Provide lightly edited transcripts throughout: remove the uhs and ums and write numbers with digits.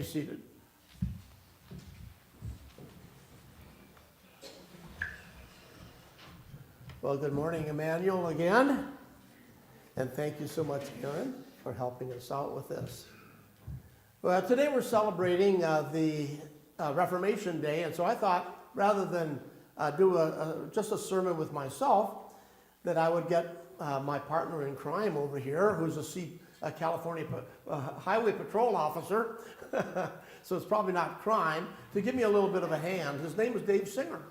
seated. Well, good morning, Emmanuel, again. And thank you so much, Karen, for helping us out with this. Well, today we're celebrating the Reformation Day, and so I thought rather than do just a sermon with myself, that I would get my partner in crime over here, who's a California Highway Patrol officer, so it's probably not crime, to give me a little bit of a hand. His name is Dave Singer,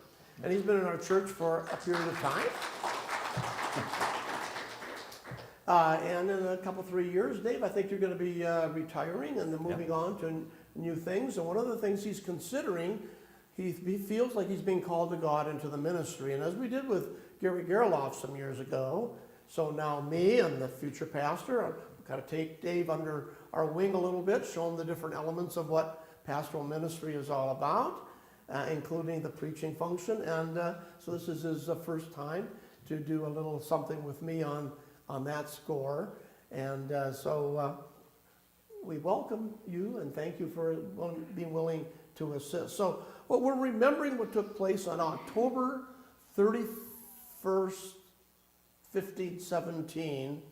and he's been in our church for a period of time. And in a couple, 3 years, Dave, I think you're going to be retiring and then moving on to new things. And one of the things he's considering, he feels like he's being called to God into the ministry. And as we did with Gary Gerloff some years ago, so now me and the future pastor kind of take Dave under our wing a little bit, show him the different elements of what pastoral ministry is all about, including the preaching function. And so this is his first time to do a little something with me on that score. And so we welcome you and thank you for being willing to assist. So what we're remembering what took place on October 31st, 1517,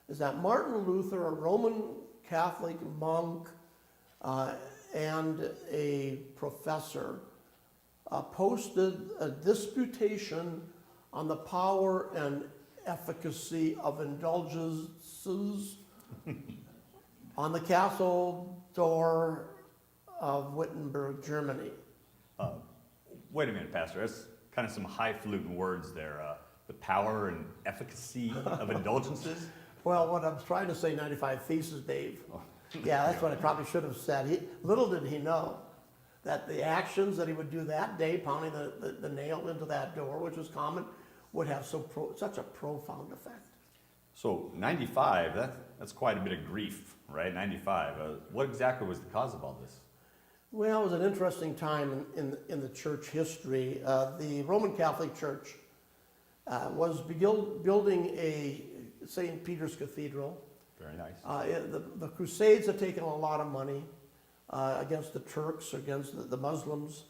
is that Martin Luther, a Roman Catholic monk and a professor, posted a disputation on the power and efficacy of indulgences on the castle door of Wittenberg, Germany. Wait a minute, Pastor. That's kind of some highfalutin words there. The power and efficacy of indulgences? Well, what I'm trying to say, 95 Theses, Dave. Yeah, that's what I probably should have said. Little did he know that the actions that he would do that day, pounding the nail into that door, which was common, would have such a profound effect. So 95, that's quite a bit of grief, right? 95. What exactly was the cause of all this? Well, it was an interesting time in the church history. The Roman Catholic Church was building a St. Peter's Cathedral. Very nice. The Crusades had taken a lot of money against the Turks, against the Muslims,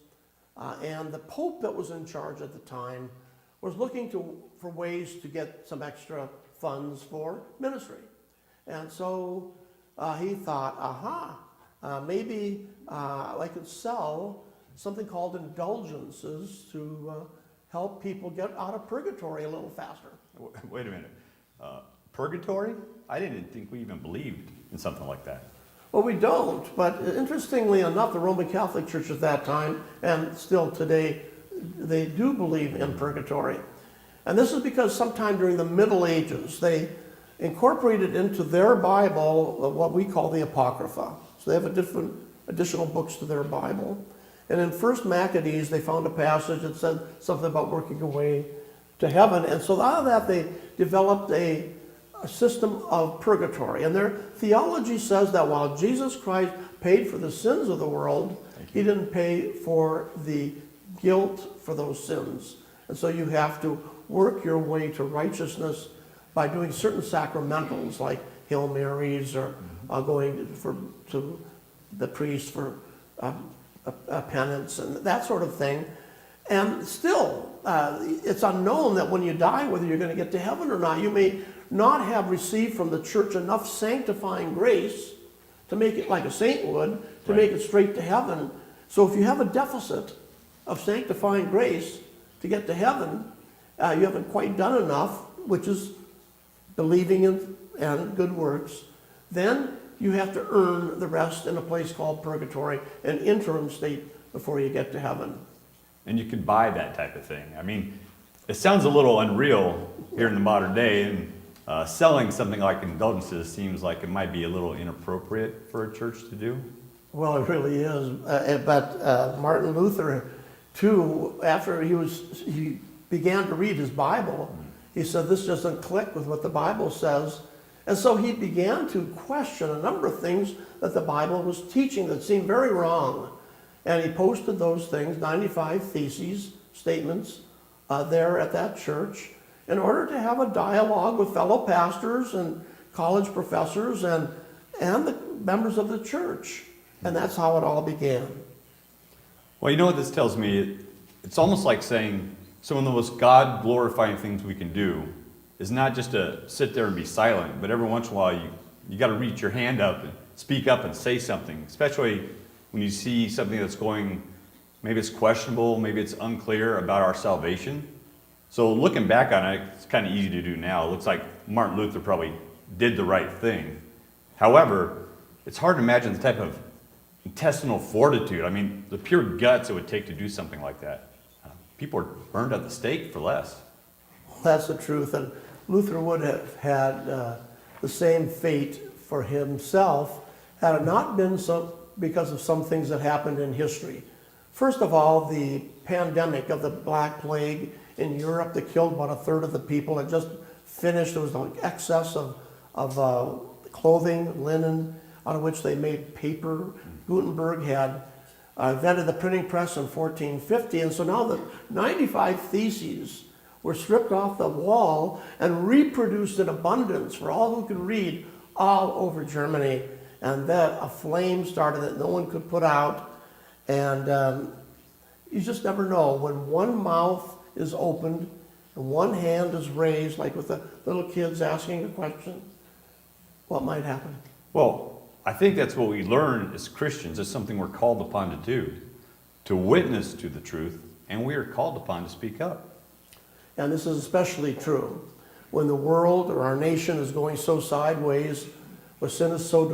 and the Pope that was in charge at the time was looking for ways to get some extra funds for ministry. And so he thought, maybe I could sell something called indulgences to help people get out of purgatory a little faster. Wait a minute. Purgatory? I didn't think we even believed in something like that. Well, we don't, but interestingly enough, the Roman Catholic Church at that time, and still today, they do believe in purgatory. And this is because sometime during the Middle Ages, they incorporated into their Bible what we call the Apocrypha. So they have different additional books to their Bible. And in First Maccabees, they found a passage that said something about working your way to heaven. And so out of that, they developed a system of purgatory. And their theology says that while Jesus Christ paid for the sins of the world, he didn't pay for the guilt for those sins. And so you have to work your way to righteousness by doing certain sacramentals like Hail Marys or going to the priest for a penance and that sort of thing. And still, it's unknown that when you die, whether you're going to get to heaven or not. You may not have received from the church enough sanctifying grace to make it like a saint would, to make it straight to heaven. So if you have a deficit of sanctifying grace to get to heaven, you haven't quite done enough, which is believing in and good works, then you have to earn the rest in a place called purgatory, an interim state before you get to heaven. And you could buy that type of thing. I mean, it sounds a little unreal here in the modern day, and selling something like indulgences seems like it might be a little inappropriate for a church to do. Well, it really is. But Martin Luther, too, after he began to read his Bible, he said, this doesn't click with what the Bible says. And so he began to question a number of things that the Bible was teaching that seemed very wrong. And he posted those things, 95 theses, statements, there at that church, in order to have a dialogue with fellow pastors and college professors and the members of the church. And that's how it all began. Well, you know what this tells me? It's almost like saying some of the most God-glorifying things we can do is not just to sit there and be silent, but every once in a while you got to reach your hand up and speak up and say something, especially when you see something that's going, maybe it's questionable, maybe it's unclear about our salvation. So looking back on it, it's kind of easy to do now. It looks like Martin Luther probably did the right thing. However, it's hard to imagine the type of intestinal fortitude, I mean, the pure guts it would take to do something like that. People are burned at the stake for less. That's the truth. And Luther would have had the same fate for himself had it not been so because of some things that happened in history. First of all, the pandemic of the Black Plague in Europe that killed about a third of the people. It just finished. There was an excess of clothing, linen, out of which they made paper. Gutenberg had invented the printing press in 1450, and so now the 95 theses were stripped off the wall and reproduced in abundance for all who could read all over Germany. And then a flame started that no one could put out. And you just never know. When one mouth is opened and one hand is raised, like with the little kids asking a question, what might happen? Well, I think that's what we learn as Christians. It's something we're called upon to do, to witness to the truth, and we are called upon to speak up. And this is especially true when the world or our nation is going so sideways, where sin is so